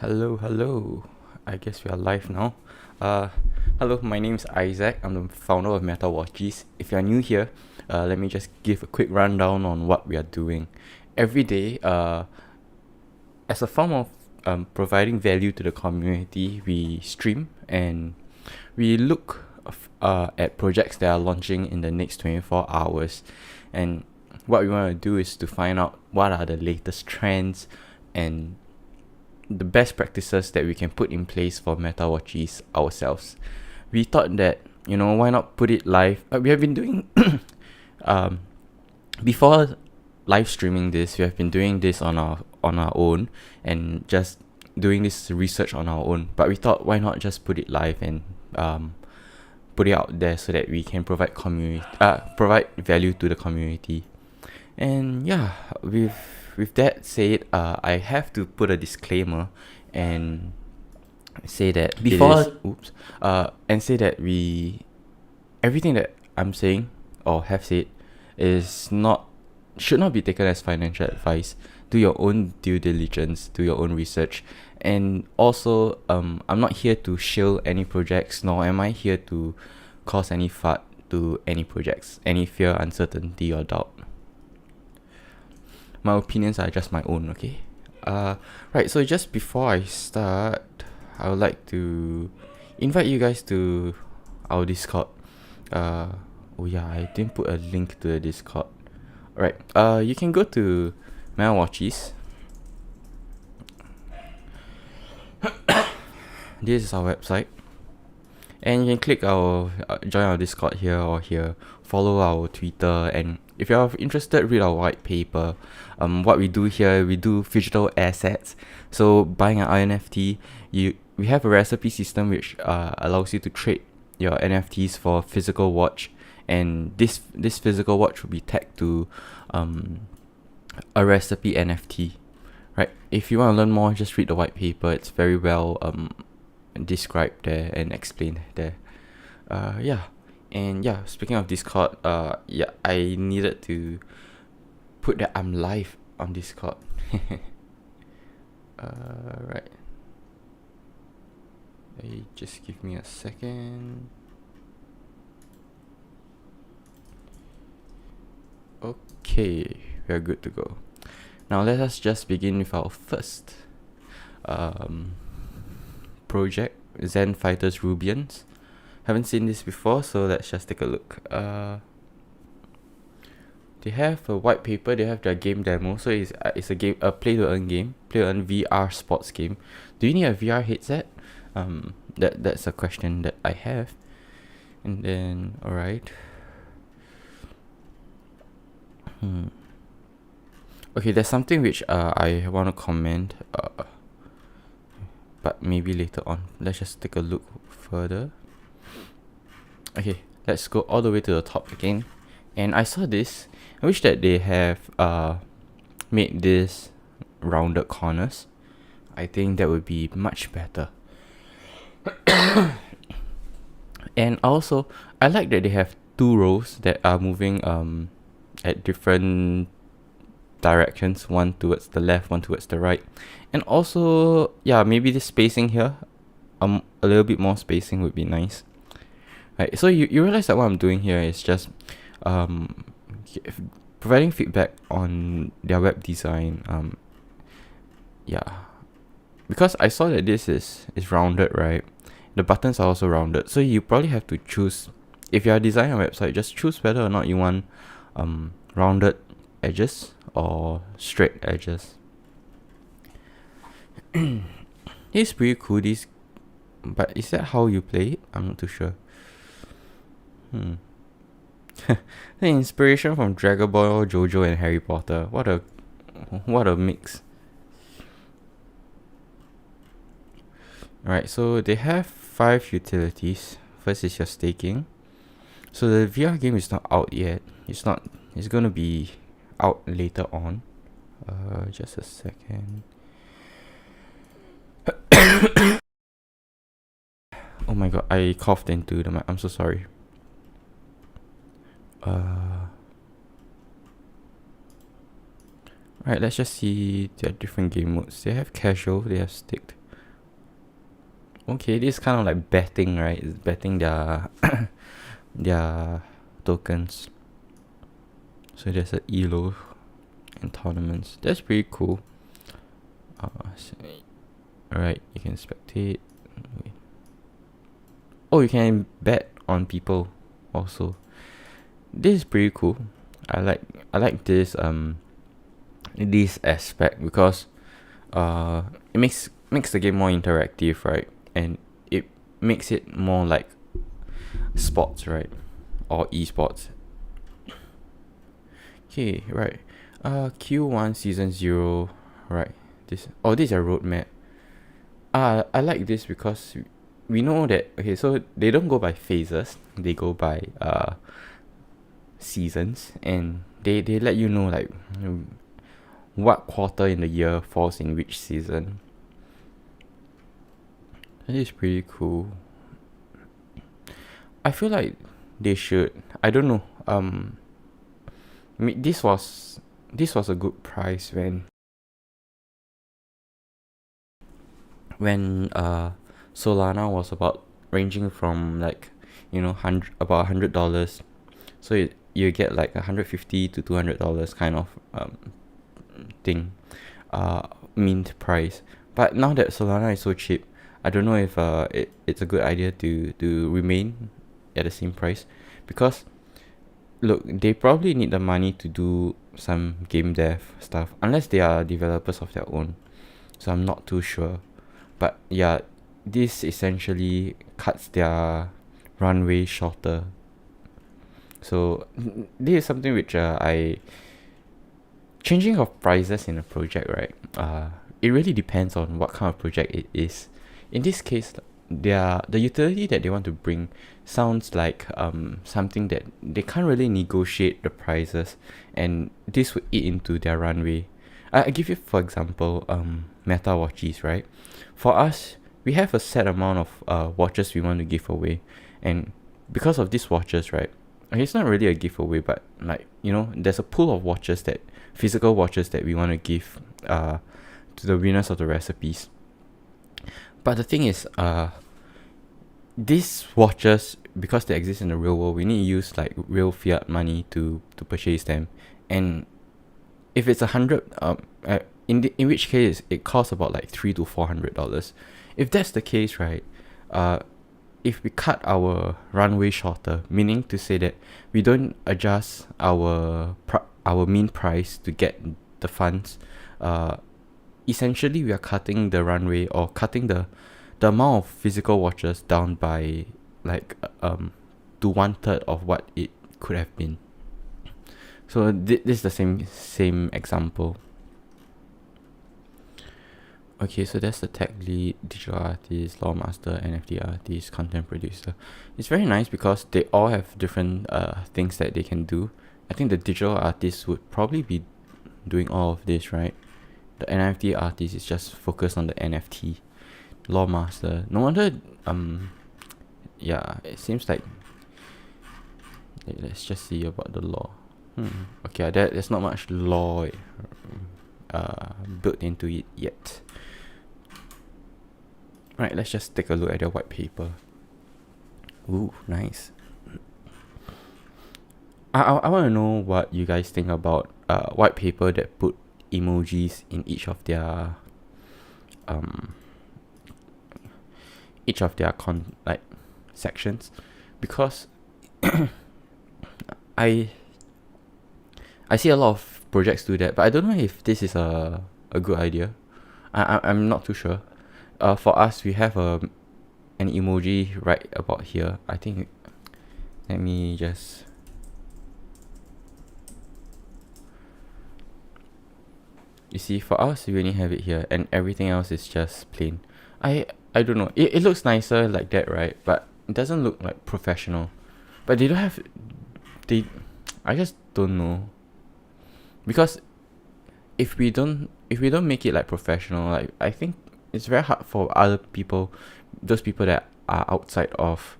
Hello. I guess we are live now. Uh, Hello, my name is Isaac. I'm the founder of MetaWatchies. If you're new here, let me just give a quick rundown on what we are doing. Every day, as a form of providing value to the community, we stream and we look at projects that are launching in the next 24 hours. And what we want to do is to find out what are the latest trends and the best practices that we can put in place for MetaWatchies ourselves. We thought that, why not put it live? We have been doing, before live streaming this, we have been doing this on our own and just doing this research on our own. But we thought, why not just put it live and put it out there so that we can provide value to the community. And yeah, with that said, I have to put a disclaimer and say that everything that I'm saying or have said should not be taken as financial advice. Do your own due diligence, do your own research, and also I'm not here to shill any projects, nor am I here to cause any FUD to any projects, any fear, uncertainty, or doubt. My opinions are just my own, okay? Right, so just before I start, I would like to invite you guys to our Discord. I didn't put a link to the Discord. Alright, you can go to MetaWatchies. This is our website. And you can click our join our Discord here or here, follow our Twitter, and if you're interested, read our white paper. What we do here, we do digital assets. So buying an NFT, we have a recipe system which allows you to trade your NFTs for physical watch, and this physical watch will be tagged to a recipe NFT. Right. If you want to learn more, just read the white paper. It's very well described there and explained there. And speaking of Discord, I needed to put that I'm live on Discord. Right. Just give me a second. Okay, we are good to go. Now let us just begin with our first project, Zen Fighters Rubians. Haven't seen this before, so let's just take a look. They have a white paper. They have their game demo. So it's a game, a play to earn game, play to earn VR sports game. Do you need a VR headset? That's a question that I have. And then alright. Okay, there's something which I want to comment. But maybe later on. Let's just take a look further. Okay, let's go all the way to the top again. And I saw this. I wish that they have made this rounded corners. I think that would be much better. And also, I like that they have two rows that are moving at different directions, one towards the left, one towards the right. And also, maybe the spacing here, a little bit more spacing would be nice. Right, so you realize that what I'm doing here is just providing feedback on their web design. Because I saw that this is rounded, right? The buttons are also rounded, so you probably have to choose. If you are designing a website, just choose whether or not you want rounded edges or straight edges. It's pretty cool, but is that how you play it? I'm not too sure. The inspiration from Dragon Ball, JoJo, and Harry Potter. What a mix. Alright, so they have 5 utilities. First is your staking. So the VR game is not out yet. It's gonna be out later on. Just a second. Oh my god, I coughed into the mic. I'm so sorry. Right, let's just see their different game modes. They have casual, they have staked. Okay, this is kind of like betting, right? It's betting their their tokens. So there's a ELO and tournaments. That's pretty cool. Alright, you can spectate. Oh, you can bet on people also. This is pretty cool. I like this aspect because it makes the game more interactive, right? And it makes it more like sports, right? Or esports. Okay, right. Q1 season 0, right? This is a roadmap. I like this because we know that, okay, so they don't go by phases, they go by seasons, and they let you know like what quarter in the year falls in which season. That is pretty cool. I feel like they should, I don't know, this was a good price when Solana was about ranging from like, you know, about $100. So you get like $150 to $200 kind of thing, mint price. But now that Solana is so cheap, I don't know if it's a good idea to remain at the same price, because look, they probably need the money to do some game dev stuff, unless they are developers of their own. So I'm not too sure. But yeah, this essentially cuts their runway shorter. So this is something which changing of prices in a project, right? It really depends on what kind of project it is. In this case, the utility that they want to bring sounds like something that they can't really negotiate the prices, and this would eat into their runway. I give you, for example, MetaWatchies, right? For us, we have a set amount of watches we want to give away, and because of these watches, right? It's not really a giveaway, but like, you know, there's a pool of watches, that physical watches that we want to give to the winners of the recipes. But the thing is, these watches, because they exist in the real world, we need to use like real fiat money to purchase them. And if it's 100, in which case it costs about like $300 to $400. If that's the case, right? If we cut our runway shorter, meaning to say that we don't adjust our mean price to get the funds, essentially we are cutting the runway, or cutting the amount of physical watches down by like to 1/3 of what it could have been. So this is the same example. Okay, so that's the tech lead, digital artist, law master, NFT artist, content producer. It's very nice because they all have different things that they can do. I think the digital artist would probably be doing all of this, right? The NFT artist is just focused on the NFT. Law master, no wonder. Yeah, it seems like. Let's just see about the law. Okay, there's not much law built into it yet. Right, let's just take a look at the white paper. Ooh, nice. I want to know what you guys think about white paper that put emojis in each of their sections, because I see a lot of projects do that, but I don't know if this is a good idea. I'm not too sure. For us, we have an emoji right about here. I think, let me just, you see, for us we only have it here, and everything else is just plain. I don't know, it looks nicer like that, right? But it doesn't look like professional. But they don't have, I just don't know, because if we don't make it like professional, like, I think it's very hard for other people, those people that are outside of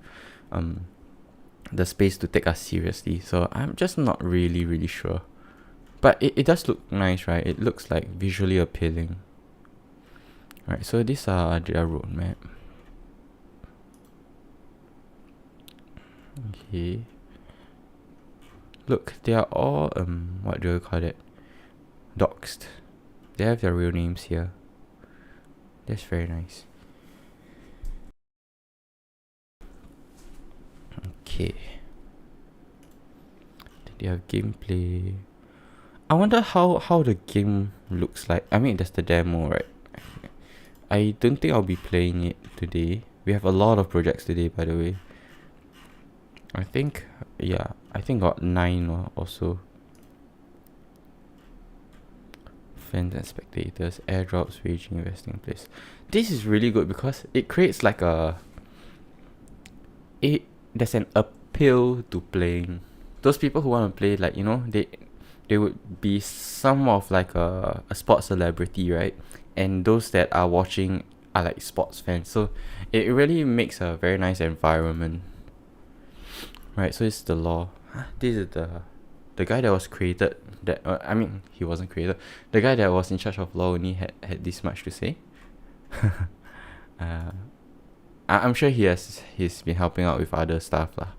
the space, to take us seriously. So I'm just not really sure. But it does look nice, right? It looks like visually appealing. Right, so these are their roadmap. Okay. Look, they are all what do you call it? Doxxed. They have their real names here. That's very nice. Okay. They have gameplay. I wonder how the game looks like. I mean, that's the demo, right? I don't think I'll be playing it today. We have a lot of projects today, by the way. I think got 9 or so. Fans and spectators, airdrops, waging, investing place. This is really good because it creates like there's an appeal to playing. Those people who want to play, like, they would be some of like a sports celebrity, right? And those that are watching are like sports fans. So it really makes a very nice environment. Right, so it's the law. This is the guy that was created. He wasn't created. The guy that was in charge of law only had this much to say. I'm sure he's been helping out with other stuff lah.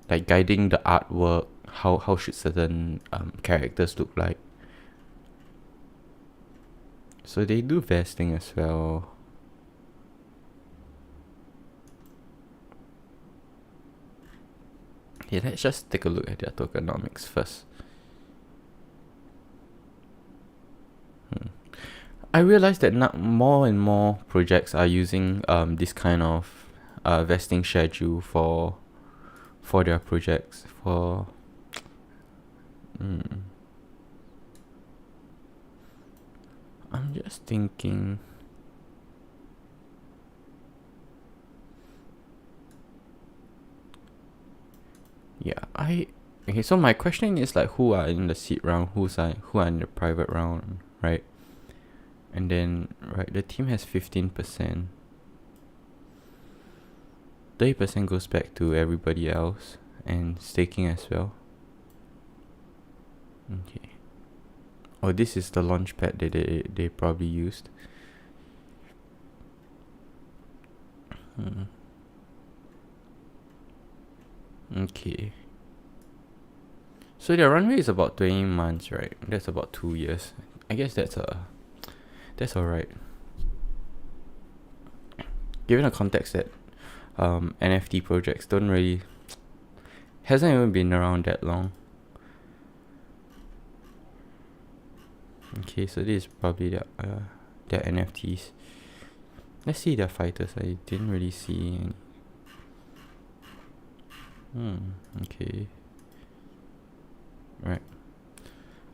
Like guiding the artwork, how should certain characters look like. So they do vesting as well. Yeah, let's just take a look at their tokenomics first. I realized that more and more projects are using this kind of vesting schedule for their projects. I'm just thinking. Yeah, okay. So my question is like, who are in the seed round? Who are in the private round, right? And then the team has 15%. 30% goes back to everybody else, and staking as well. Okay. Oh, this is the launch pad that they probably used. Okay. So their runway is about 20 months, right? That's about 2 years. I guess that's alright. Given the context that NFT projects hasn't even been around that long. Okay, so this is probably their NFTs. Let's see their fighters. I didn't really see any. Okay. Right.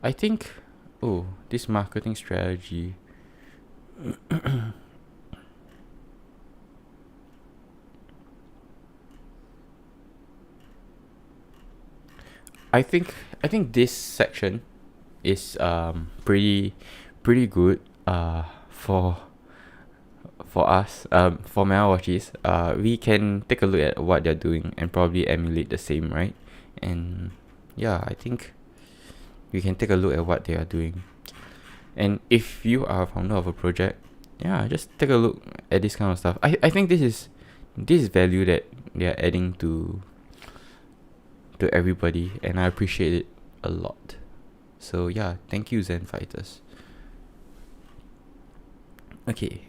I think this marketing strategy. I think this section is pretty good for us, for MetaWatchies. We can take a look at what they're doing and probably emulate the same, right? And yeah, I think we can take a look at what they are doing. And if you are a founder of a project, yeah, just take a look at this kind of stuff. I think this is value that they are adding to everybody, and I appreciate it a lot. So yeah, thank you, Zen Fighters. Okay.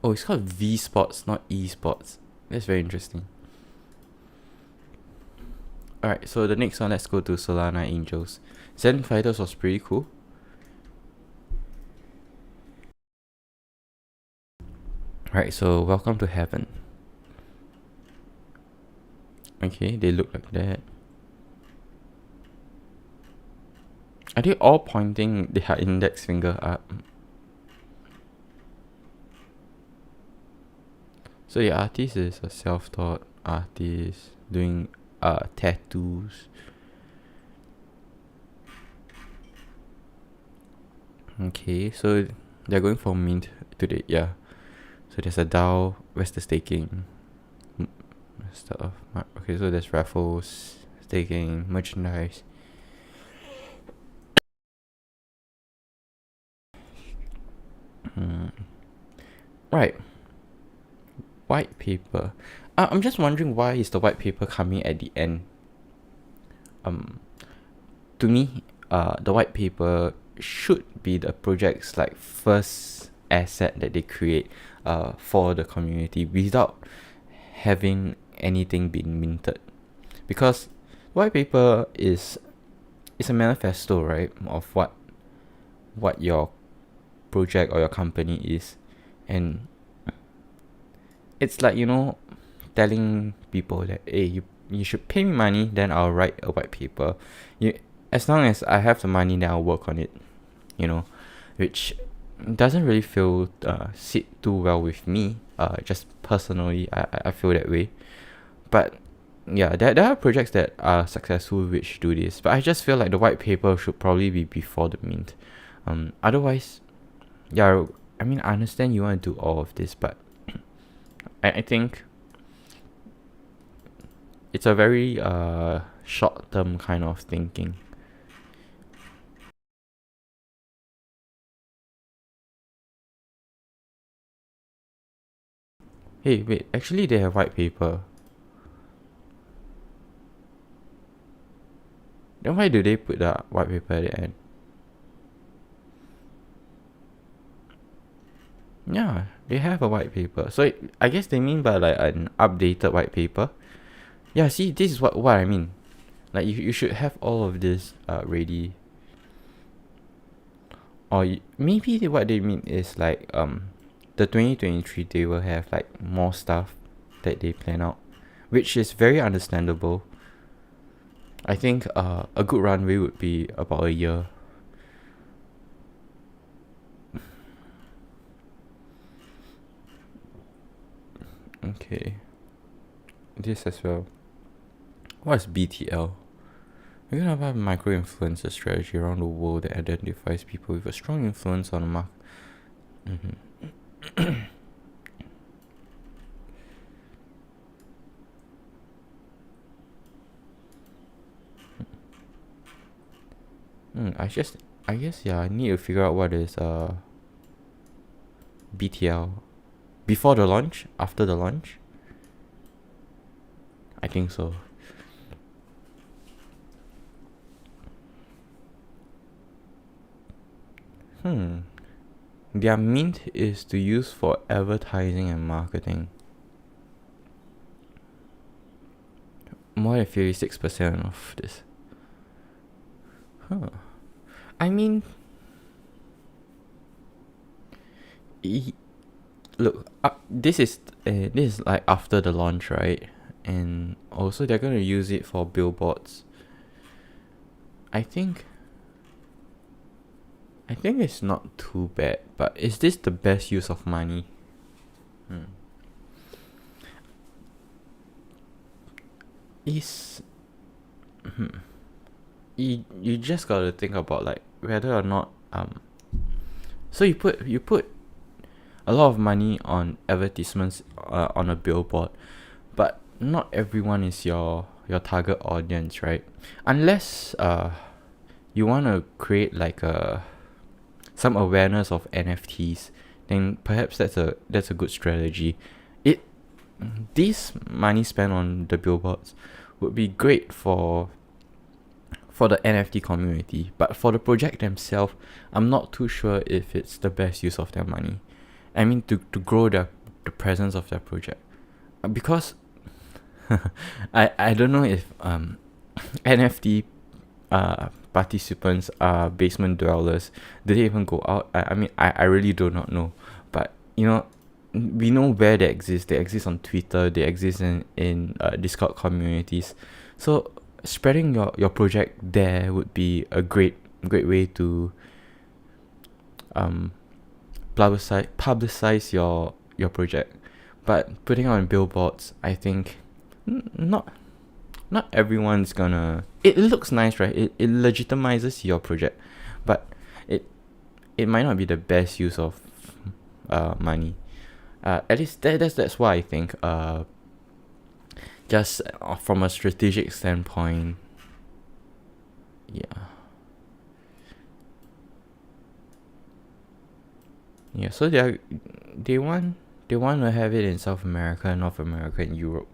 Oh, it's called V Sports, not E Sports. That's very interesting. Alright, so the next one, let's go to Solana Angels. Zen Fighters was pretty cool. Alright, so welcome to heaven. Okay, they look like that. Are they all pointing their index finger up? So the artist is a self-taught artist doing tattoos. Okay, so they're going for mint today, yeah. So there's a DAO, where's the staking? Stuff. Okay, so there's raffles, staking, merchandise. Right. Whitepaper. I'm just wondering, why is the white paper coming at the end? To me, the white paper should be the project's like first asset that they create for the community without having anything being minted, because white paper is a manifesto, right, of what your project or your company is. And it's like, telling people that, hey, you should pay me money, then I'll write a white paper. As long as I have the money, then I'll work on it, which doesn't really sit too well with me. Just personally, I feel that way. But yeah, there are projects that are successful which do this, but I just feel like the white paper should probably be before the mint. Otherwise, yeah, I mean, I understand you want to do all of this, but I think it's a very short term kind of thinking. Hey, wait, actually they have white paper. Then why do they put the white paper at the end? Yeah, they have a white paper. So I guess they mean by like an updated white paper. Yeah, see, this is what I mean. Like you should have all of this ready. Or maybe what they mean is like the 2023 they will have like more stuff that they plan out, which is very understandable. I think a good runway would be about a year. Okay. This as well. What is BTL? We're gonna have a micro-influencer strategy around the world that identifies people with a strong influence on the market. I guess yeah, I need to figure out what is BTL. Before the launch? After the launch? I think so. Their mint is to use for advertising and marketing. More than 56% of this. I mean, look, this is like after the launch, right? And also they're gonna use it for billboards. I think it's not too bad, but is this the best use of money? You just gotta think about like whether or not so you put a lot of money on advertisements on a billboard, but not everyone is your target audience, right? Unless you want to create like some awareness of NFTs, then perhaps that's a good strategy. This money spent on the billboards would be great for the NFT community, but for the project themselves, I'm not too sure if it's the best use of their money. I mean, to grow the presence of their project, because I don't know if NFT participants are basement dwellers. Do they even go out? I mean, I really do not know, but we know where they exist. They exist on Twitter. They exist in Discord communities. So spreading your project there would be a great way to publicize your project. But putting on billboards, I think not everyone's gonna. It looks nice, right? It legitimizes your project, but it might not be the best use of money. At least that's why I think just from a strategic standpoint, so they want to have it in South America, North America, and Europe.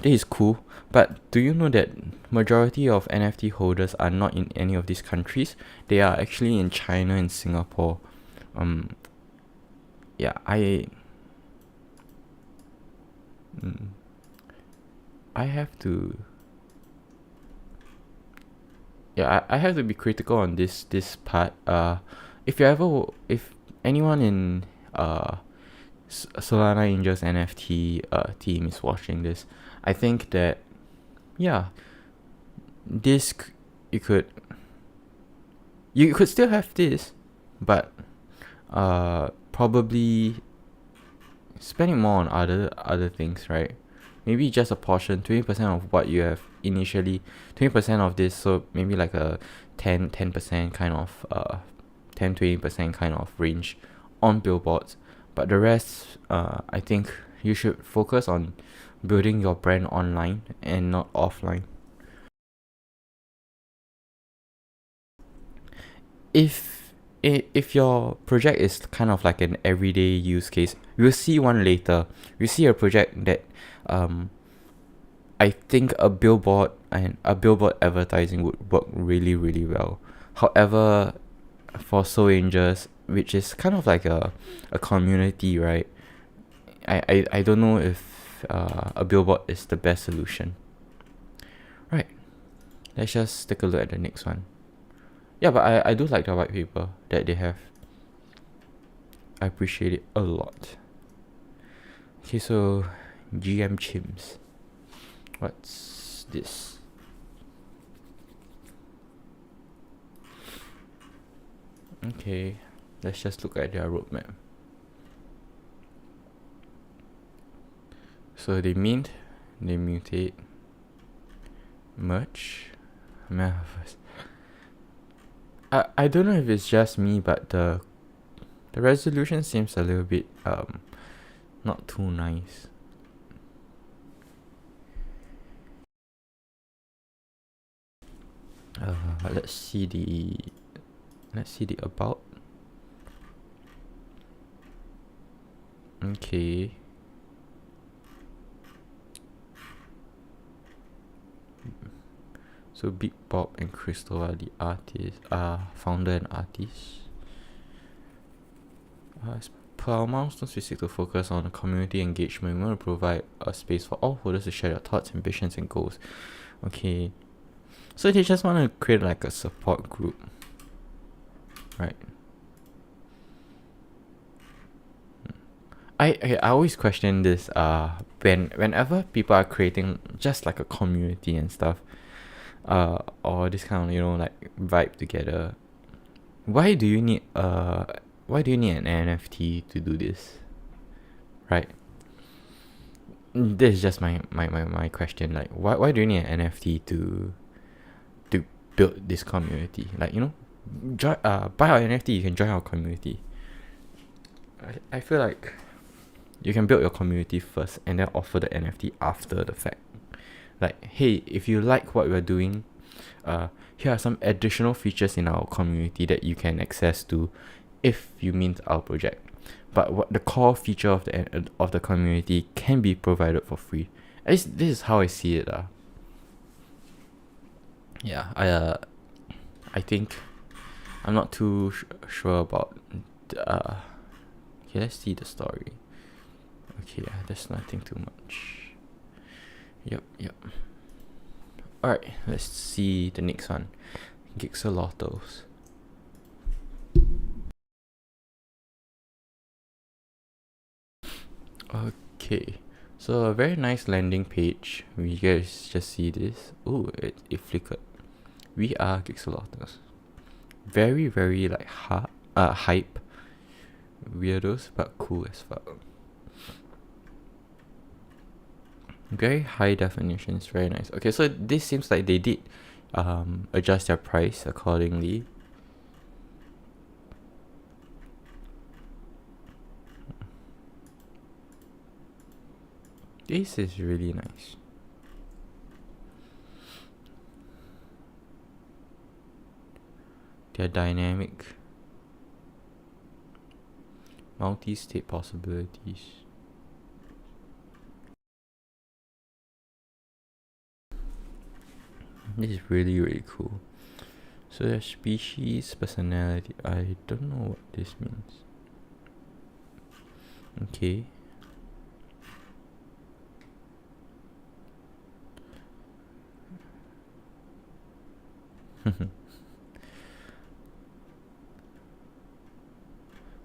this is cool, but do you know that majority of NFT holders are not in any of these countries? They are actually in China and Singapore. Yeah, I have to I have to be critical on this part. If anyone in Solana Angels NFT team is watching this, I think that yeah, this you could still have this, but probably spending more on other things, right? Maybe just a portion, 20% of what you have initially, 20% of this, so maybe like a 10% kind of 10-20% kind of range on billboards, but the rest, I think you should focus on building your brand online and not offline. If your project is kind of like an everyday use case, we'll see one later. We see a project that I think a billboard advertising would work really really well. However, for Soul Angels, which is kind of like a community, right? I don't know if a billboard is the best solution. Right. Let's just take a look at the next one. Yeah, but I do like the white paper that they have. I appreciate it a lot. Okay, so GM Chimps. What's this? Okay, let's just look at their roadmap. So they mint, they mutate, merge, metaverse. I don't know if it's just me, but the resolution seems a little bit not too nice. Let's see the about. Okay. So Big Bob and Crystal are the artists, founder and artists. As per our milestones, we seek to focus on community engagement. We want to provide a space for all holders to share their thoughts, ambitions, and goals. Okay. So they just want to create like a support group, right? I always question this whenever people are creating just like a community and stuff, or this kind of, you know, like vibe together. Why do you need an NFT to do this, right? This is just my question. Like, why do you need an NFT to build this community? Like, you know, buy our NFT, you can join our community. I feel like you can build your community first and then offer the NFT after the fact. Like, hey, if you like what we're doing, here are some additional features in our community that you can access to if you mint our project. But what the core feature of the community can be provided for free. At least this is how I see it. Yeah, I think I'm not too sure about. Okay, let's see the story. Okay, there's nothing too much. Yep. Alright, let's see the next one. Geexolotls. Okay, so a very nice landing page. You guys just see this. Oh, it flickered. We are Geexolotls. Very, very like hype. Weirdos, but cool as fuck. Very high definition, it's very nice. Okay, so this seems like they did adjust their price accordingly. This is really nice. They're dynamic, multi-state possibilities. This is really, really cool. So there's species, personality. I don't know what this means. Okay.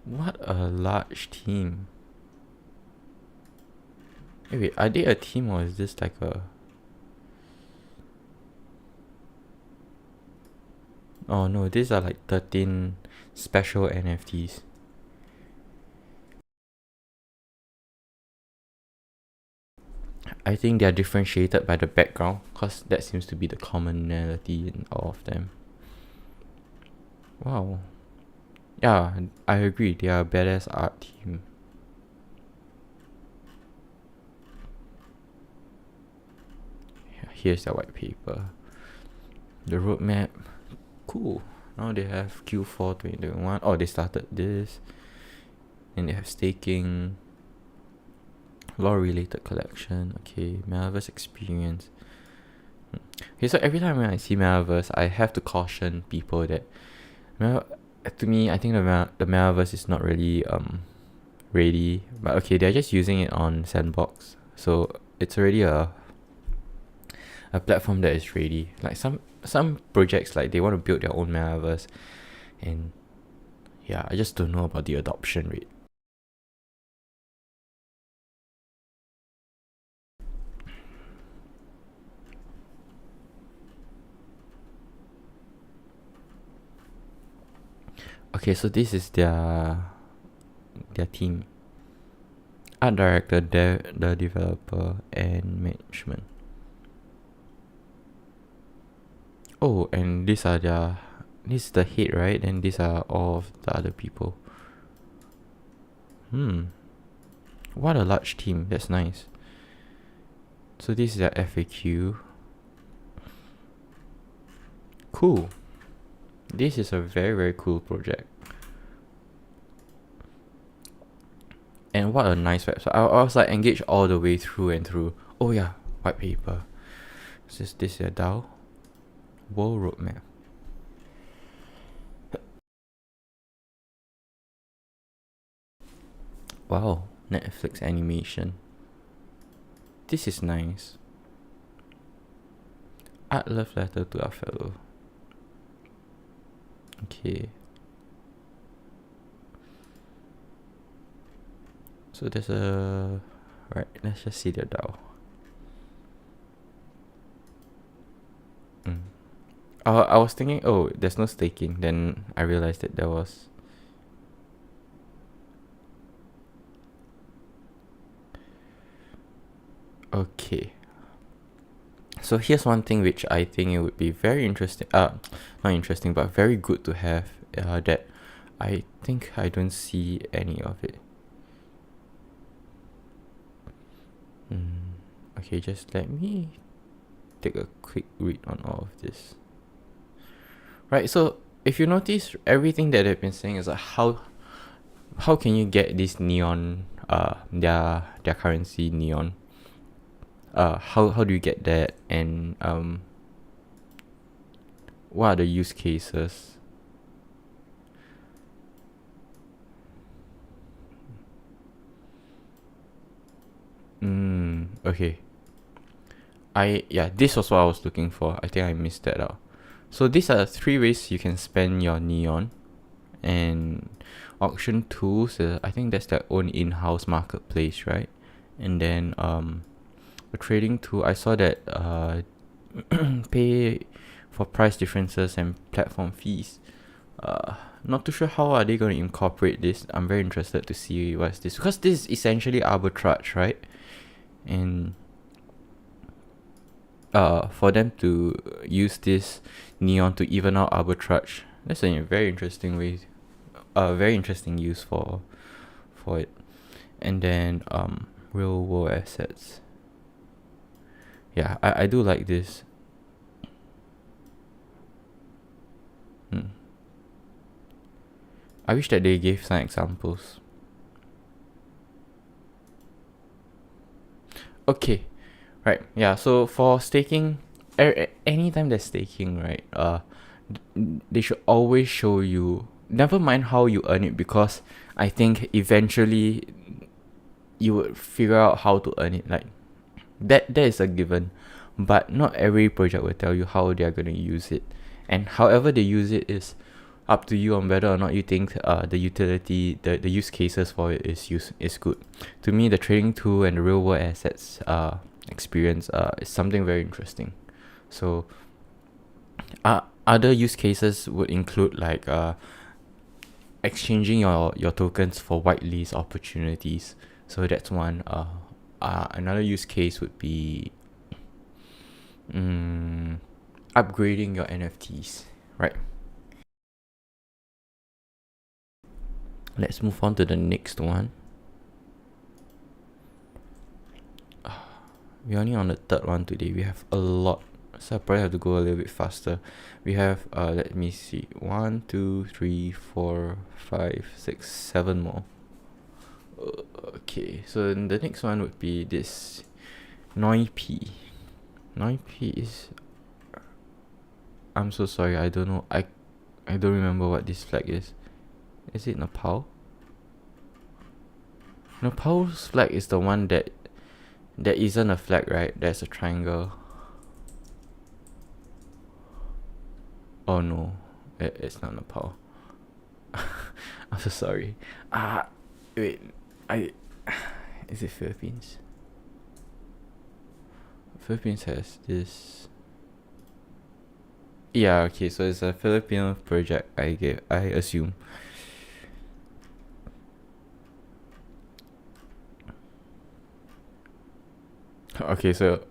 What a large team. Hey, wait, are they a team or is this like a... Oh no, these are like 13 special NFTs. I think they are differentiated by the background, because that seems to be the commonality in all of them. Wow. Yeah, I agree, they are a badass art team. Here's the white paper. The roadmap. Cool. Now they have Q4 2021. Oh, they started this. And they have staking. Lore related collection. Okay, Metaverse experience. Okay, so every time when I see Metaverse, I have to caution people that to me, I think the Metaverse is not really ready. But okay, they're just using it on Sandbox, so it's already a platform that is ready. Like some projects, like they want to build their own Metaverse, and yeah, I just don't know about the adoption rate. Okay, so this is their team. Art director, the developer, and management. Oh, and this is the head, right? And these are all of the other people. What a large team. That's nice. So this is their FAQ. Cool. This is a very, very cool project. And what a nice website. I was like engaged all the way through and through. Oh yeah, white paper. This is a DAO. World roadmap. Wow, Netflix animation. This is nice. Art love letter to our fellow. Okay. So there's a... Right, let's just see the DAO. I was thinking, oh, there's no staking. Then I realized that there was. Okay. So here's one thing which I think it would be very interesting. Not interesting, but very good to have. That I think I don't see any of it. Okay, just let me take a quick read on all of this. Right, so if you notice, everything that they've been saying is like how can you get this neon, their currency neon? How do you get that, and what are the use cases? Okay. This was what I was looking for. I think I missed that out. So these are 3 ways you can spend your neon. And auction tools, I think that's their own in-house marketplace, right? And then a trading tool, I saw that pay for price differences and platform fees. Not too sure how are they going to incorporate this. I'm very interested to see what's this, because this is essentially arbitrage, right? And for them to use this neon to even out arbitrage, that's a very interesting way, very interesting use for it. And then real world assets. Yeah, I do like this. I wish that they gave some examples. Okay, right, yeah, so for staking, anytime they're staking, right, they should always show you, never mind how you earn it, because I think eventually you would figure out how to earn it. Like that is a given, but not every project will tell you how they are going to use it, and however they use it is up to you on whether or not you think the utility, the use cases for it is good. To me, the trading tool and the real world assets experience is something very interesting. So other use cases would include like exchanging your tokens for whitelist opportunities. So that's one. Another use case would be upgrading your NFTs, right? Let's move on to the next one. We're only on the third one today. We have a lot, so I probably have to go a little bit faster. We have let me see, 1 2 3 4 5 6 7 more. Okay, so the next one would be this Noypi. Noypi is, I'm so sorry, I don't know, I don't remember what this flag is. Is it Nepal? Nepal's flag is the one that isn't a flag, right? There's a triangle. Oh no, it's not Nepal. I'm so sorry. Wait, is it Philippines? Philippines has this. Yeah, okay, so it's a Filipino project, I assume. Okay, so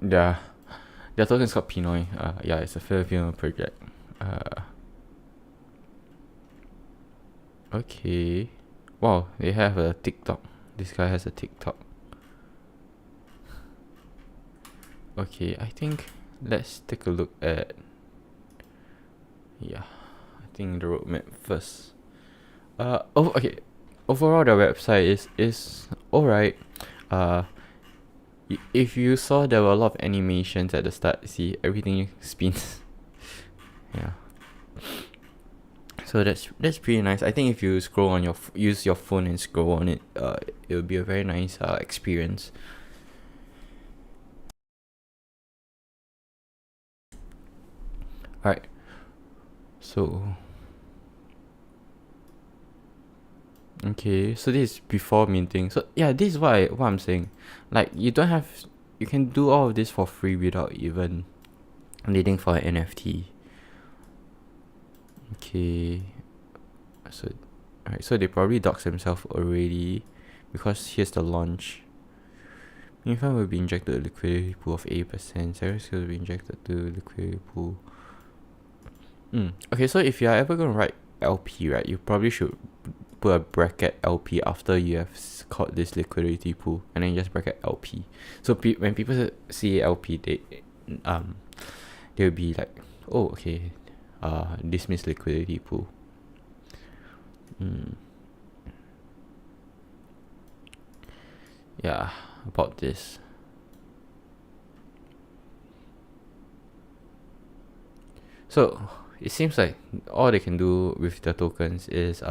their token's called Pinoy. Yeah, it's a Filipino project. Okay. Wow, they have a TikTok. This guy has a TikTok. Okay, I think let's take a look at, yeah, I think the roadmap first. Okay. Overall, the website is alright. If you saw, there were a lot of animations at the start. See, everything spins. Yeah. So that's pretty nice. I think if you scroll on use your phone and scroll on it, it will be a very nice experience. Alright. So okay, so this is before minting. So yeah, this is what I'm saying. Like you can do all of this for free without even needing for an NFT. Okay. So alright, so they probably doxed themselves already, because here's the launch. Info will be injected to liquidity pool of 8%. Service will be injected to liquidity pool. Okay, so if you are ever going to write LP, right, you probably should put a bracket LP after you have called this liquidity pool, and then you just bracket LP. So when people see LP, they'll be like, oh, okay, this means liquidity pool. Yeah, about this. So it seems like all they can do with the tokens is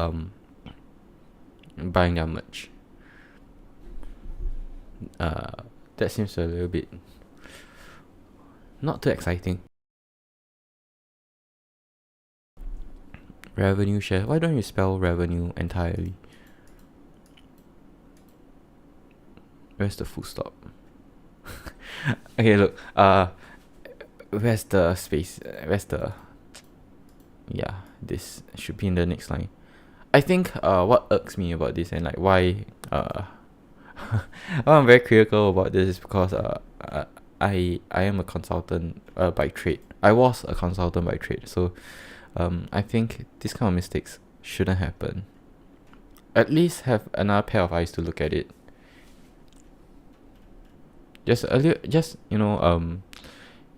buying their merch. That seems a little bit not too exciting. Revenue share. Why don't you spell revenue entirely? Where's the full stop? Okay, look. Where's the space? Where's the? Yeah, this should be in the next line. I think what irks me about this, and like why I'm very critical about this, is because I am a consultant by trade. I was a consultant by trade, so I think this kind of mistakes shouldn't happen. At least have another pair of eyes to look at it.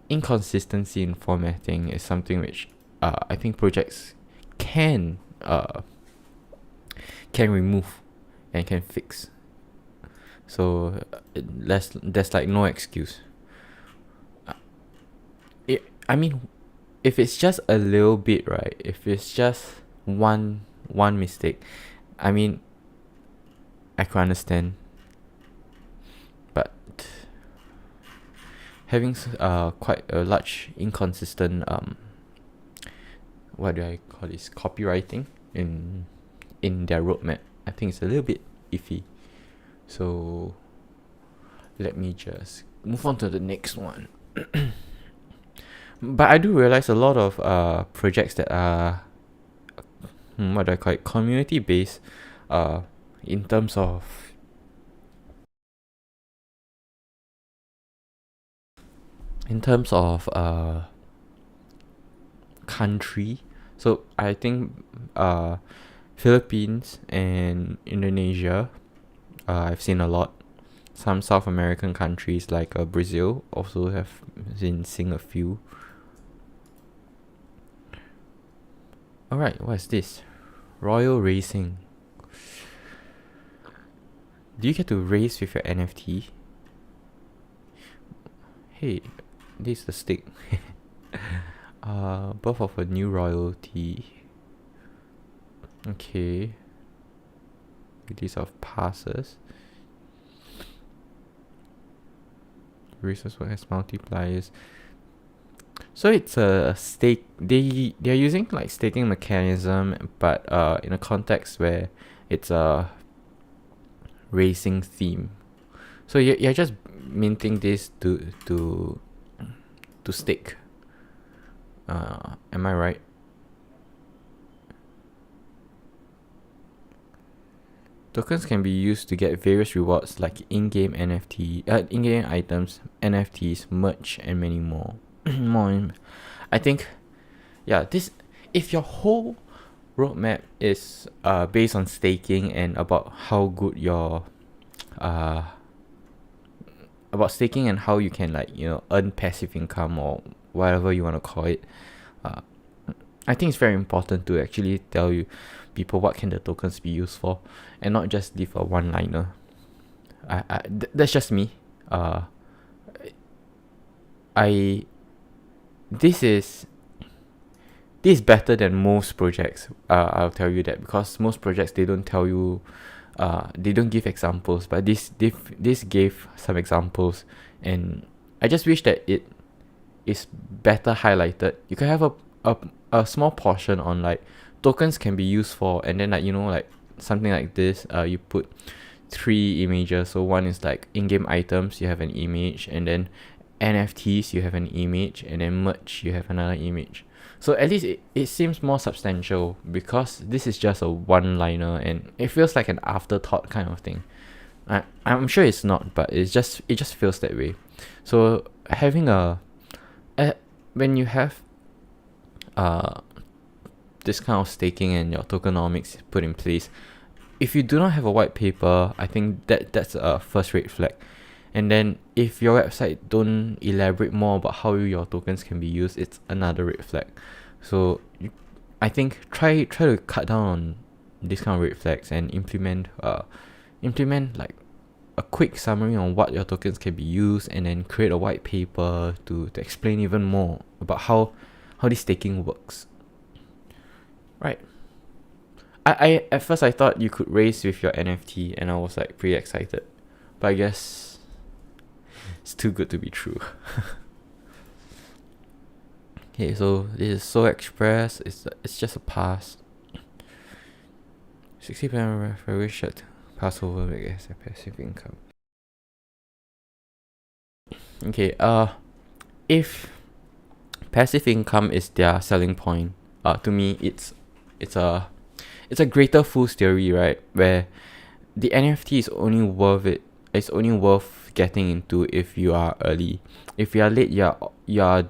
Inconsistency in formatting is something which I think projects can remove and can fix. So there's like no excuse. I mean, if it's just a little bit, right? If it's just one mistake, I mean, I can understand. But having quite a large inconsistent what do I call this, copywriting in their roadmap, I think it's a little bit iffy. So let me just move on to the next one. But I do realize a lot of projects that are what do I call it, community based, in terms of country. So I think Philippines and Indonesia, I've seen a lot. Some South American countries like Brazil also have been seeing a few. Alright, what's this? Royal Racing. Do you get to race with your NFT? Hey, this is the stick. Birth of a new royalty. Okay. Release of passes. Resource has multipliers. So it's a stake. They're using like staking mechanism, but in a context where it's a racing theme. So you're just minting this to stake. Am I right? Tokens can be used to get various rewards like in-game in-game items, NFTs, merch, and many more. I think, yeah, if your whole roadmap is based on staking and about how good your about staking and how you can earn passive income or whatever you want to call it, I think it's very important to actually tell people what can the tokens be used for, and not just leave a one-liner. That's just me. This is better than most projects. I'll tell you that, because most projects, they don't tell you, they don't give examples, but this gave some examples, and I just wish that it is better highlighted. You can have a small portion on like tokens can be used for, and then like something like this, you put 3 images. So one is like in-game items, you have an image, and then NFTs, you have an image, and then merch, you have another image. So at least it seems more substantial, because this is just a one-liner and it feels like an afterthought kind of thing. I'm sure it's not, but it just feels that way. So having when you have this kind of staking and your tokenomics put in place, if you do not have a white paper, I think that's a first red flag. And then if your website don't elaborate more about how your tokens can be used, it's another red flag. So I think try to cut down on these kind of red flags and implement like a quick summary on what your tokens can be used, and then create a white paper to explain even more about how this staking works. Right. I at first I thought you could race with your NFT, and I was like pretty excited, but I guess it's too good to be true. Okay, so this is SolExpress. It's just a pass. 60% referral pass over as a passive income. Okay, if passive income is their selling point, to me it's a greater fool's theory, right? Where the NFT is only worth it. It's only worth getting into if you are early. If you are late, you're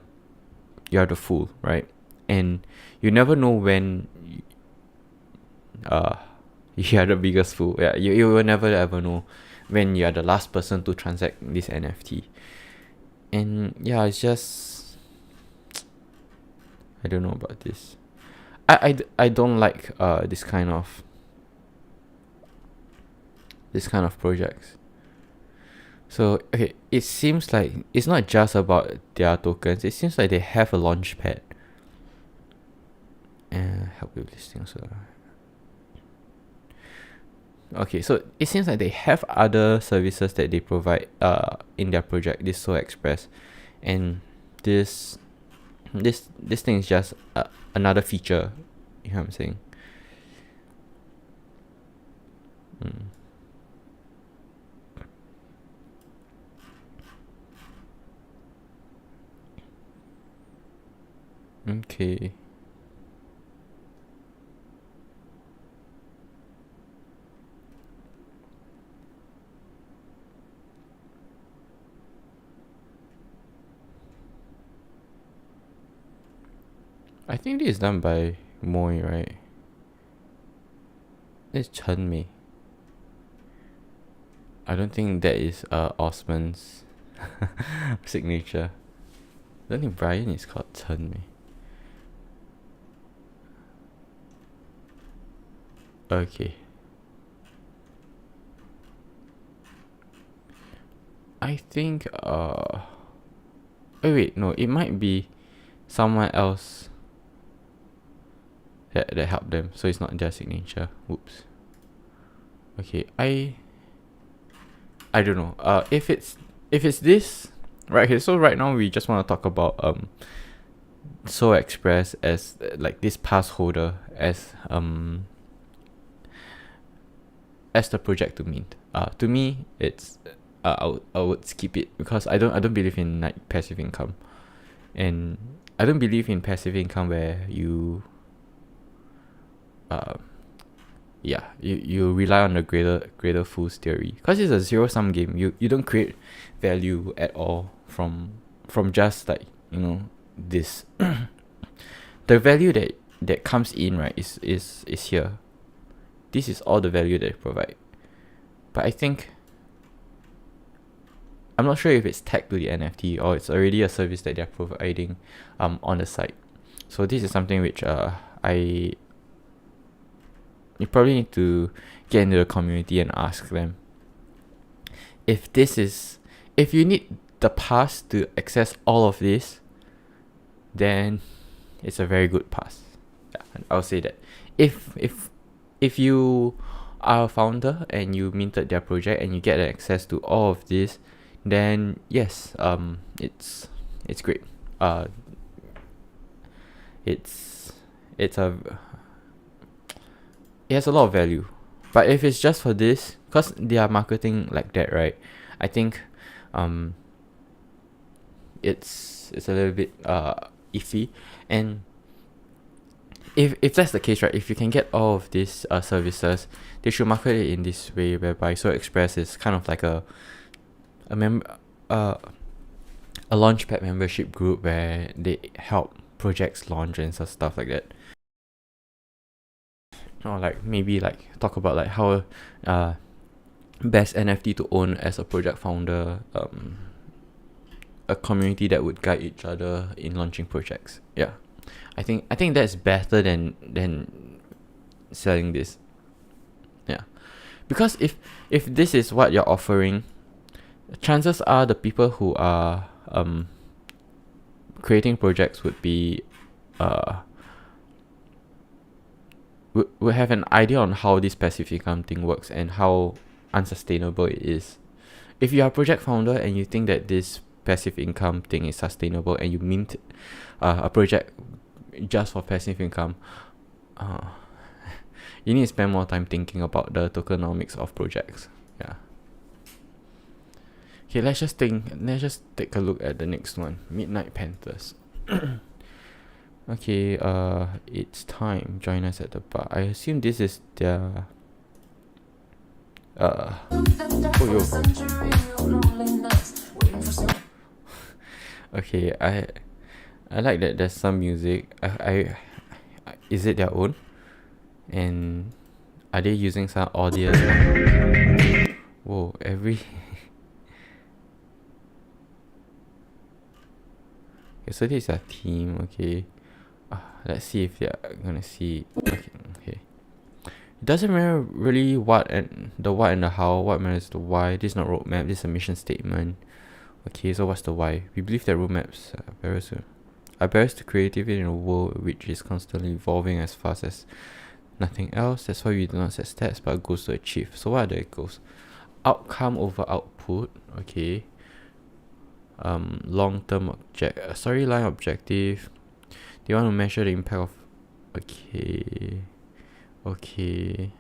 the fool, right? And you never know when you are the biggest fool. Yeah, you will never ever know when you are the last person to transact this NFT. And yeah, it's just, I don't know about this. I don't like this kind of projects. So okay, it seems like it's not just about their tokens. It seems like they have a launch pad. Help with listing so. Okay, so it seems like they have other services that they provide in their project, this SolExpress, and this thing is just another feature. You know what I'm saying? Okay. I think this is done by Moy, right? It's Chen Mei. I don't think that is Osman's signature. I don't think Brian is called Chen Mei. Okay. I think wait, no, it might be someone else that helped them, so it's not their signature. Whoops. Okay, I don't know. If it's this right here, so right now we just want to talk about SolExpress as like this pass holder as the project to mint. To me, it's I would skip it because I don't believe in like passive income, and I don't believe in passive income where you you rely on the greater fools theory, because it's a zero sum game. You don't create value at all from just like, you know, this. The value that comes in, right, is here. This is all the value they provide. But I think, I'm not sure if it's tagged to the NFT or it's already a service that they're providing on the site. So this is something which you probably need to get into the community and ask them if you need the pass to access all of this, then it's a very good pass. Yeah, I'll say that. If you are a founder and you minted their project and you get access to all of this, then yes, it's great. It has a lot of value. But if it's just for this, because they are marketing like that, right, I think it's a little bit iffy. And if that's the case, right, if you can get all of these services, they should market it in this way, whereby SolExpress is kind of like a launchpad membership group where they help projects launch and stuff like that. Or like maybe like talk about like how best NFT to own as a project founder, a community that would guide each other in launching projects. Yeah, I think that's better than selling this. Yeah, because if this is what you're offering, chances are the people who are creating projects would be would have an idea on how this passive income thing works and how unsustainable it is. If you are a project founder and you think that this passive income thing is sustainable and you mint a project just for passive income, you need to spend more time thinking about the tokenomics of projects. Yeah. Okay, let's just take a look at the next one. Midnight Panthers. Okay, it's time. Join us at the bar. I assume this is their okay, I like that there's some music. I is it their own? And are they using some audio? Whoa, every okay, so this is a team. Okay, let's see if they're gonna see. Okay. it doesn't matter really what and the how. What matters the why. This is not roadmap. This is a mission statement. Okay, so what's the why? We believe that roadmaps are barriers to creativity in a world which is constantly evolving as fast as nothing else. That's why we do not set stats but goals to achieve. So what are the goals? Outcome over output. Okay. Long-term storyline objective. They want to measure the impact of. Okay.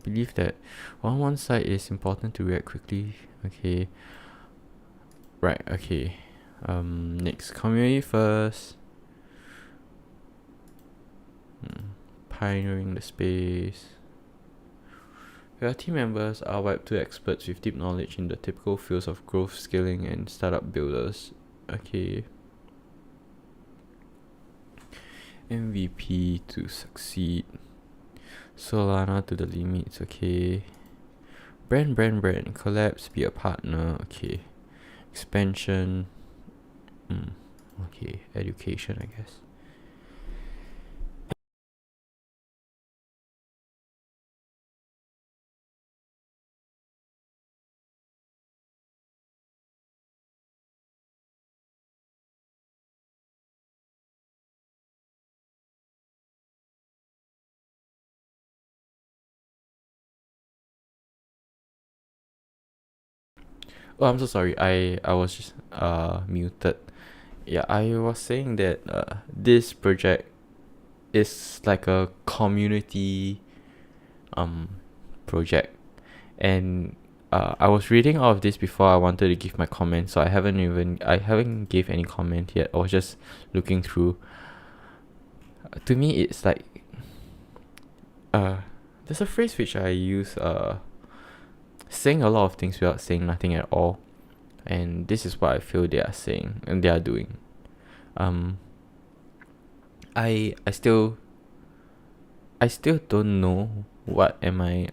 Believe that on one side it's important to react quickly. Okay. Right. Okay. Next, community first. Pioneering the space. Your team members are Web2 experts with deep knowledge in the typical fields of growth, scaling, and startup builders. Okay. MVP to succeed. Solana to the limits. Okay. Brand. Collabs, be a partner. Okay. Expansion. Okay. Education, I guess. Oh, I'm so sorry. I was just muted. Yeah, I was saying that this project is like a community project, and I was reading all of this before I wanted to give my comment, so I haven't gave any comment yet. I was just looking through. To me, it's like there's a phrase which I use saying a lot of things without saying nothing at all, and this is what I feel they are saying and they are doing. I still don't know what am I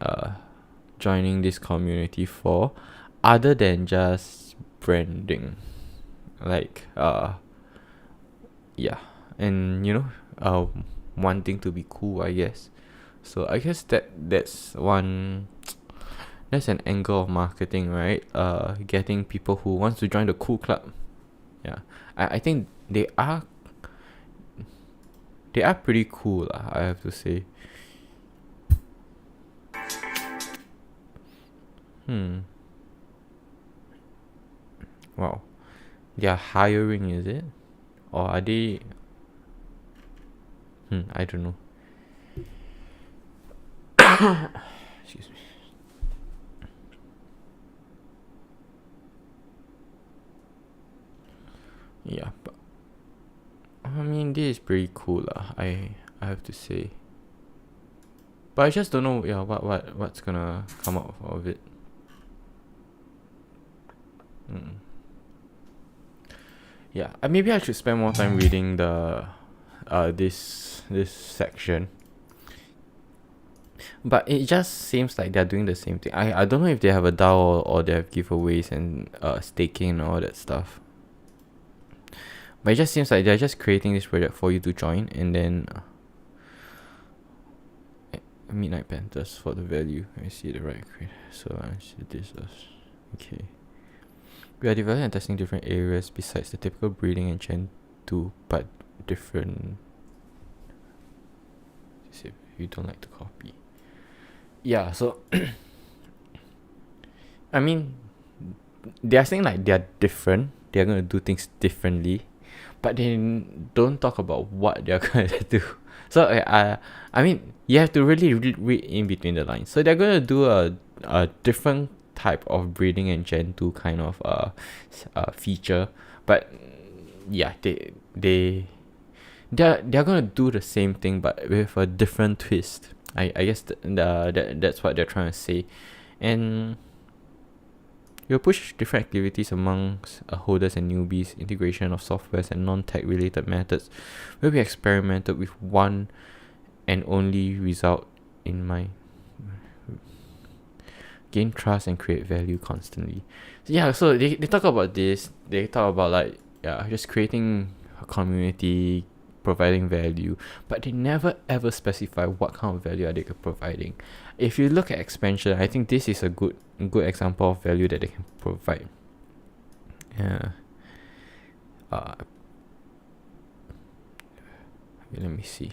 joining this community for, other than just branding, like yeah, and wanting to be cool, I guess. So I guess that's an angle of marketing, right? Getting people who wants to join the cool club. Yeah, I think they are pretty cool, I have to say. Wow. They are hiring, is it? Or are they? I don't know. Excuse me. Yeah, but I mean, this is pretty cool, I have to say. But I just don't know, what's gonna come out of it. Yeah, maybe I should spend more time reading the this section. But it just seems like they're doing the same thing. I don't know if they have a DAO or they have giveaways and staking and all that stuff. But it just seems like they're just creating this project for you to join, and then Midnight Panthers for the value. I see the right. So I see this as okay. We are developing and testing different areas besides the typical breeding and Gen 2, but different. If you don't like to copy. Yeah, so I mean, they are saying like they are different. They are gonna do things differently, but they don't talk about what they're gonna do. So I mean, you have to really read in between the lines. So they're gonna do a different type of breeding and Gen 2 kind of feature, but yeah, they're gonna do the same thing but with a different twist. I guess that's what they're trying to say, and you'll push different activities amongst holders and newbies. Integration of softwares and non-tech related methods will be experimented with one and only result in mind. Gain trust and create value constantly. So yeah, so they talk about this. They talk about like just creating a community, providing value, but they never ever specify what kind of value are they providing. If you look at expansion, I think this is a good example of value that they can provide. Yeah. Let me see.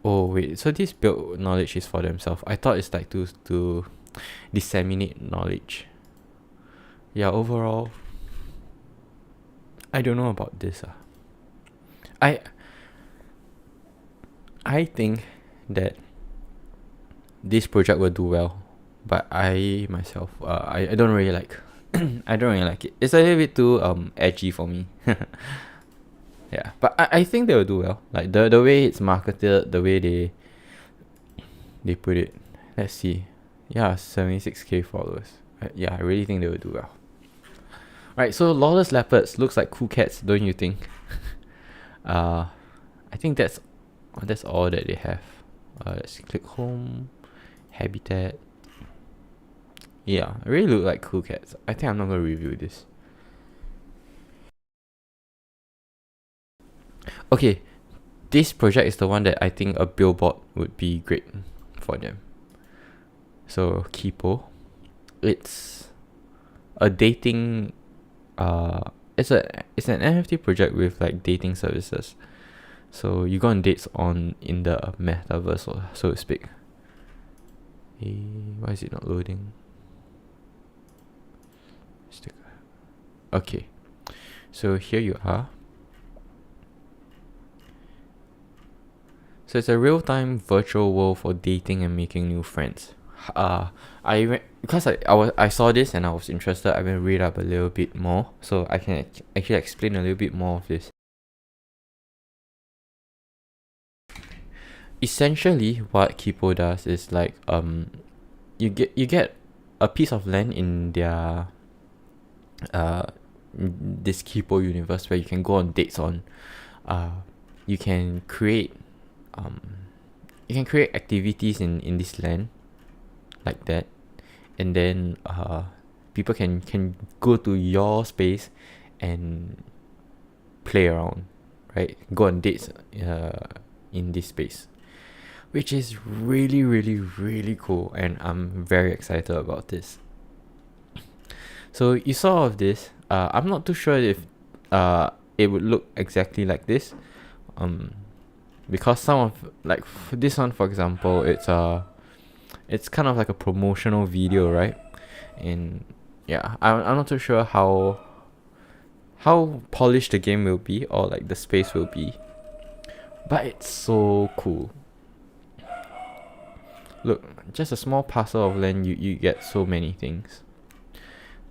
Oh wait, so this build knowledge is for themselves. I thought it's like to disseminate knowledge. Yeah, overall, I don't know about this. I think that this project will do well, but I myself, I don't really like. I don't really like it. It's a little bit too edgy for me. Yeah, but I think they will do well. Like the way it's marketed, the way they put it. Let's see. Yeah, 76k followers. Yeah, I really think they will do well. Right, so Lawless leopards looks like cool cats, don't you think? I think that's all that they have. Let's click home, habitat. Yeah, I really look like cool cats. I think I'm not gonna review this. Okay, this project is the one that I think a billboard would be great for them. So Kipo, it's a dating. It's an NFT project with like dating services. So you go on dates in the metaverse, so to speak. Why is it not loading? Okay, so here you are. So it's a real-time virtual world for dating and making new friends. Because I saw this and I was interested, I went to read up a little bit more, so I can actually explain a little bit more of this. Essentially, what Kipo does is like you get a piece of land in their this Kipo universe where you can go on dates on. You can create activities in this land like that, and then people can go to your space and play around, right? Go on dates in this space, which is really really really cool, and I'm very excited about this. So you saw all of this. I'm not too sure if it would look exactly like this, because some of like this one, for example, it's kind of like a promotional video, right? And yeah, I'm not too sure how polished the game will be, or like the space will be, but it's so cool. Look, just a small parcel of land, you get so many things.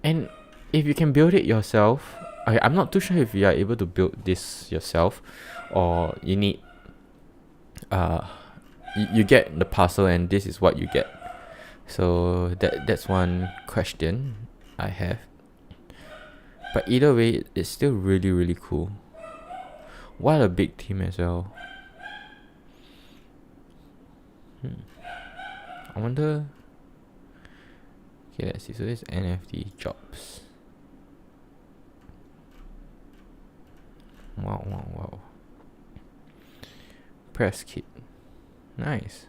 And if you can build it yourself, I'm not too sure if you are able to build this yourself, or you need you get the parcel and this is what you get. So that's one question I have. But either way, it's still really really cool. What a big team as well. I wonder. Okay, let's see. So this NFT jobs. Wow. Press kit. Nice.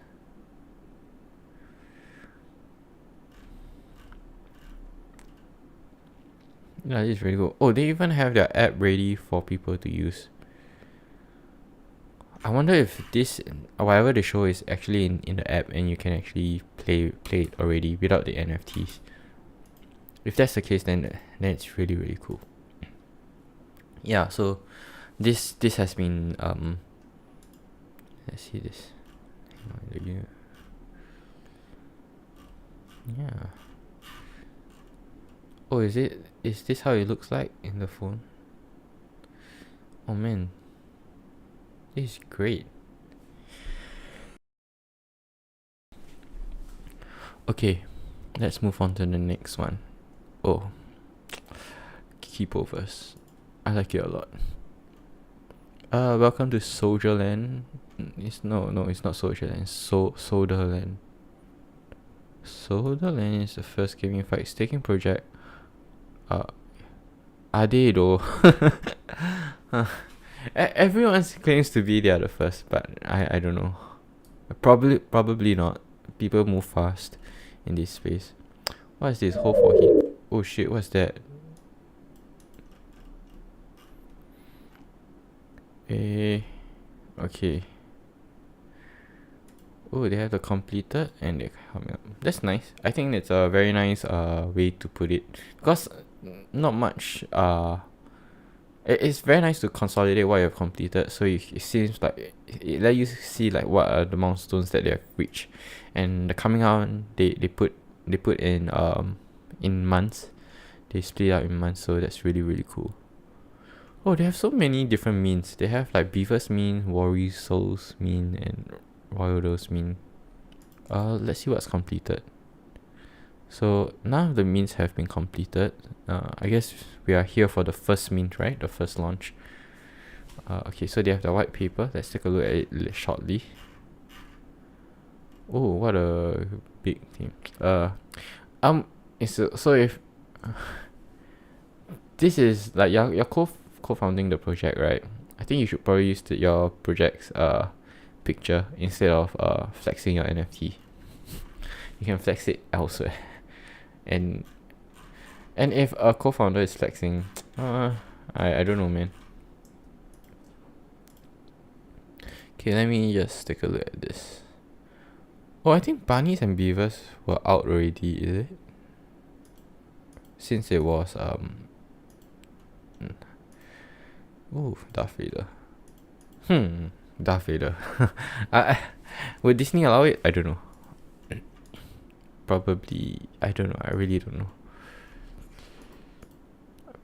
Yeah, this is really cool. Oh, they even have their app ready for people to use. I wonder if this, whatever they show, is actually in the app and you can actually play it already without the NFTs. If that's the case, then it's really really cool. Yeah, so this has been let's see this. Yeah. Oh, is this how it looks like in the phone? Oh man, this is great. Okay, let's move on to the next one. Oh, Kippoverse. I like it a lot. Welcome to Solderland. It's not Solderland. Solderland. Solderland is the first gaming fight staking project. Adido. Everyone claims to be they are the first, but I don't know. Probably not. People move fast in this space. What is this? Hold for hit. Oh shit! What's that? Okay. Oh, they have the completed and they're coming up. That's nice. I think it's a very nice way to put it, because not much it's very nice to consolidate what you've completed, so it seems like it let you see like what are the milestones that they have reached, and the coming out they put in months. They split out in months, so that's really cool. Oh, they have so many different means. They have like Beavers mean, Worry Souls mean, and Royals mean. Let's see what's completed. So none of the means have been completed. I guess we are here for the first mint, right? The first launch. Okay, so they have the white paper. Let's take a look at it shortly. Oh, what a big team. So if this is like you're co-founding the project, right? I think you should probably use your project's picture instead of flexing your NFT. You can flex it elsewhere. And if a co-founder is flexing, I don't know, man. Okay, let me just take a look at this. Oh, I think bunnies and beavers were out already, is it? Since it was ooh, Darth Vader. Darth Vader. Would Disney allow it? I don't know. Probably, I don't know. I really don't know.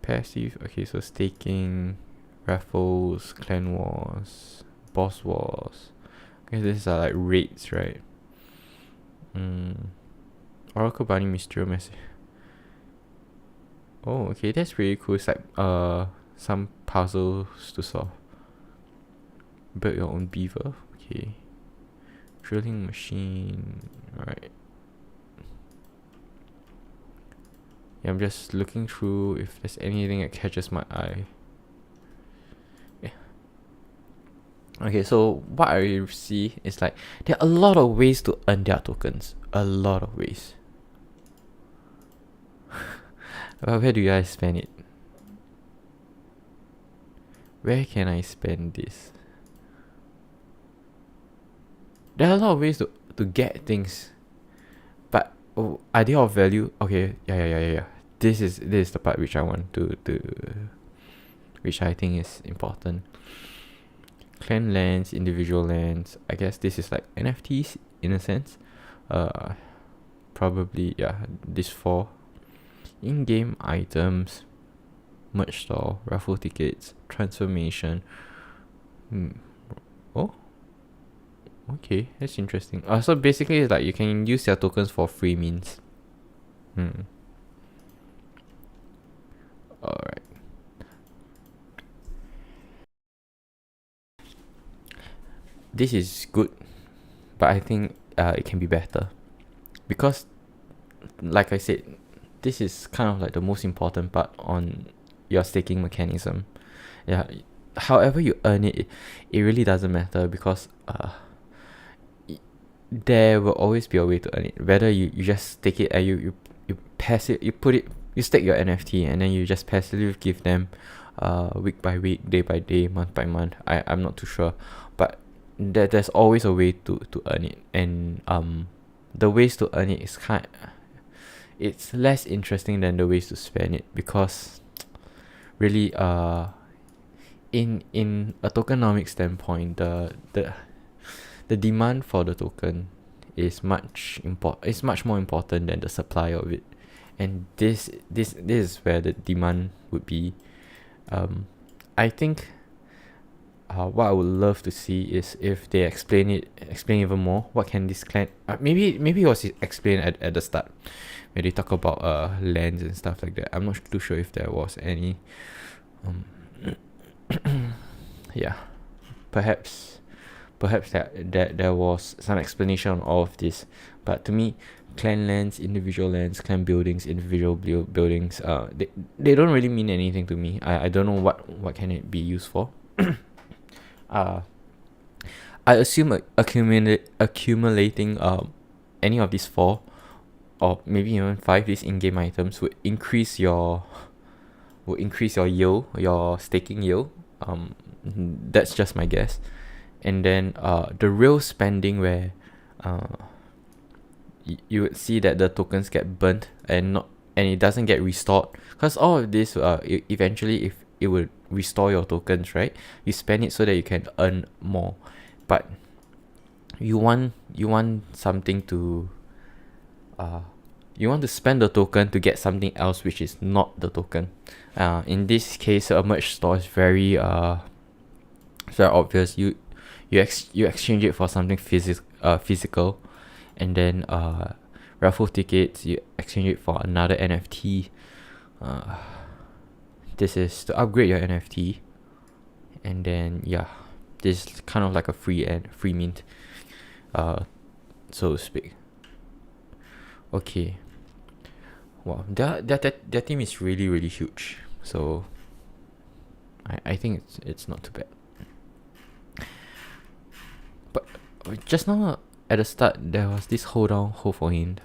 Passive. Okay, so staking, raffles, clan wars, boss wars. Okay, these are like raids, right? Oracle Bunny Mysterio Message. Oh, okay, that's pretty cool. It's like some puzzles to solve. Build your own beaver. Okay. Drilling machine. Alright. Yeah, I'm just looking through if there's anything that catches my eye. Yeah. Okay, so what I see is like there are a lot of ways to earn their tokens. A lot of ways. Well, where do you guys spend it? Where can I spend this? There are a lot of ways to get things, but are they of value? Okay, yeah. This is the part which I want to which I think is important. Clan lands, individual lands. I guess this is like NFTs in a sense. Probably, yeah. This 4 in-game items, merch store, raffle tickets, transformation. Oh, okay, that's interesting. So basically it's like you can use your tokens for free means. Alright. This is good, but I think it can be better, because like I said, this is kind of like the most important part on your staking mechanism. Yeah, however you earn it, it really doesn't matter, because there will always be a way to earn it. Whether you just take it and you pass it, you stake your NFT and then you just passively give them week by week, day by day, month by month. I'm not too sure, but there's always a way to earn it, and the ways to earn it is it's less interesting than the ways to spend it, because really in a tokenomics standpoint, the demand for the token is much more important than the supply of it, and this is where the demand would be. I think what I would love to see is if they explain even more. What can this clan maybe it was explained at the start where they talk about lands and stuff like that. I'm not too sure if there was any yeah, perhaps that there was some explanation on all of this, but to me, clan lands, individual lands, clan buildings, individual buildings, they don't really mean anything to me. I don't know what can it be used for. Uh, I assume accumulating any of these four or maybe even five these in-game items would increase your yield, your staking yield. That's just my guess. And then the real spending where you would see that the tokens get burnt and it doesn't get restored, because all of this eventually, if it would restore your tokens, right, you spend it so that you can earn more. But you want something to you want to spend the token to get something else which is not the token. In this case, a merge store is very obvious. You exchange it for something physical, and then raffle tickets, you exchange it for another NFT. This is to upgrade your NFT, and then this is kind of like a free mint, so to speak. Okay. Wow, their team is really, really huge. So I think it's not too bad. But just now at the start there was this hold for him.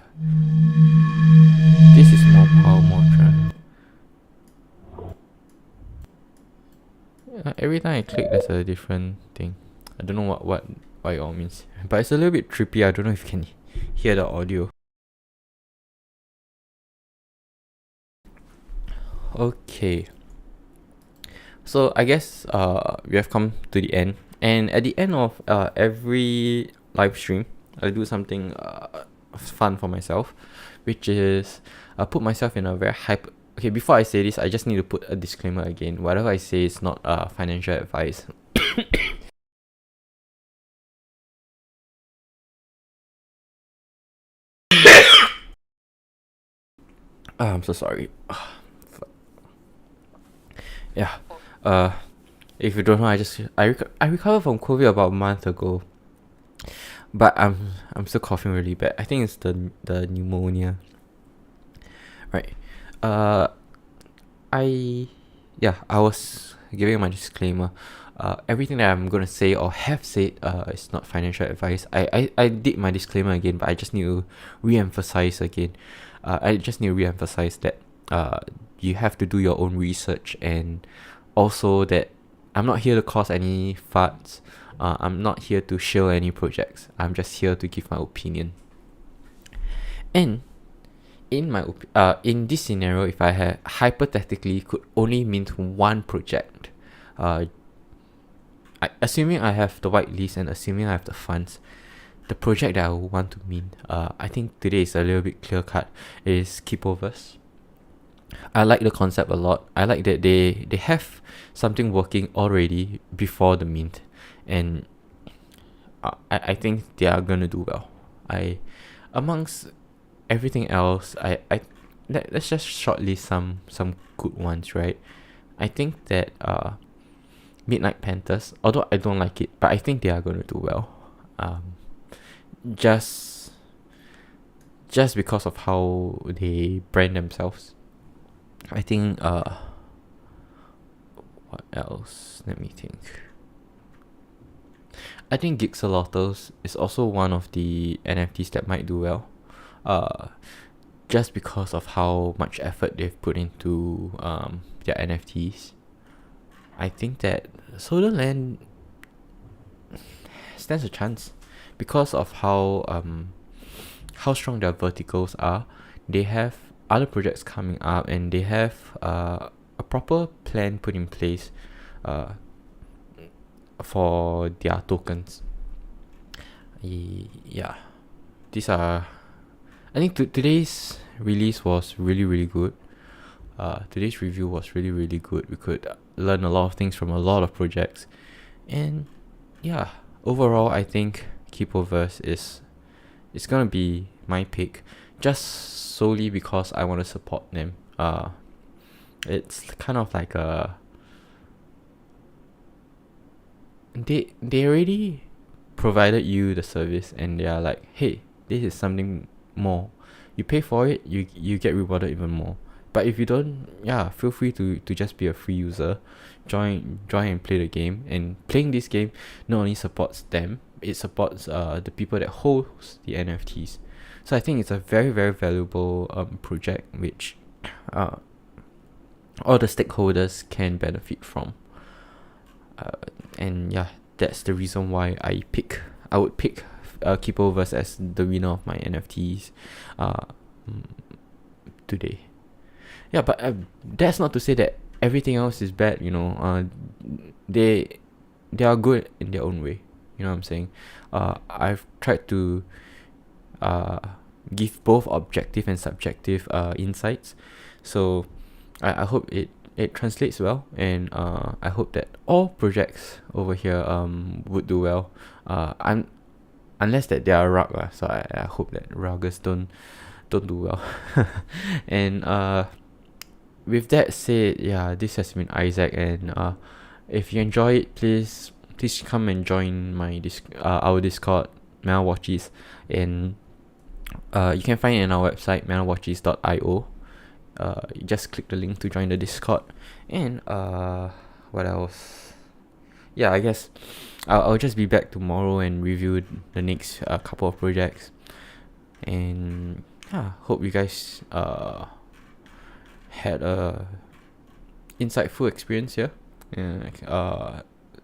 This is more power, more try. Every time I click there's a different thing. I don't know what it all means. But it's a little bit trippy. I don't know if you can hear the audio. Okay. So I guess we have come to the end. And at the end of every live stream, I do something fun for myself, which is put myself in a very hype. Okay, before I say this, I just need to put a disclaimer again. Whatever I say is not financial advice. I'm so sorry. Yeah. If you don't know, I recovered from COVID about a month ago, but I'm still coughing really bad. I think it's the pneumonia. Right. I was giving my disclaimer. Everything that I'm gonna say or have said is not financial advice. I did my disclaimer again, but I just need to re-emphasize again. I just need to re-emphasize that you have to do your own research, and also that I'm not here to cause any farts. I'm not here to shill any projects. I'm just here to give my opinion. And in this scenario, if I had hypothetically could only mint one project, assuming I have the whitelist and assuming I have the funds, the project that I would want to mint, I think today is a little bit clear cut, is Kippoverse. I like the concept a lot. I like that they have something working already before the mint, and I think they are gonna do well. Amongst everything else, let's just shortlist some good ones, right? I think that Midnight Panthers, although I don't like it, but I think they are gonna do well. Just because of how they brand themselves. I think what else? Let me think. I think Geexolotls is also one of the NFTs that might do well. Just because of how much effort they've put into their NFTs. I think that Solderland stands a chance because of how strong their verticals are. They have other projects coming up, and they have a proper plan put in place for their tokens. Yeah, these are. I think today's release was really, really good. Today's review was really, really good. We could learn a lot of things from a lot of projects, and yeah, overall, I think Kippoverse is gonna be my pick, just solely because I want to support them. It's kind of like they already provided you the service, and they are like, hey, this is something more. You pay for it, you get rewarded even more. But if you don't, yeah, feel free to just be a free user, join and play the game. And playing this game not only supports them, it supports the people that host the NFTs. So I think it's a very, very valuable project which all the stakeholders can benefit from. And yeah, that's the reason why I would pick Kippoverse as the winner of my NFTs today. Yeah, but that's not to say that everything else is bad, you know. They are good in their own way. You know what I'm saying? I've tried to give both objective and subjective insights. So I hope it translates well, and I hope that all projects over here would do well. Unless that they are rug, so I hope that ruggers don't do well. And with that said, yeah, this has been Isaac, and if you enjoy it, please come and join my our Discord, MetaWatchies, and you can find it on our website, MetaWatchies.io. You just click the link to join the Discord. And what else? Yeah, I guess I'll just be back tomorrow and review the next couple of projects. And yeah, hope you guys had a insightful experience here.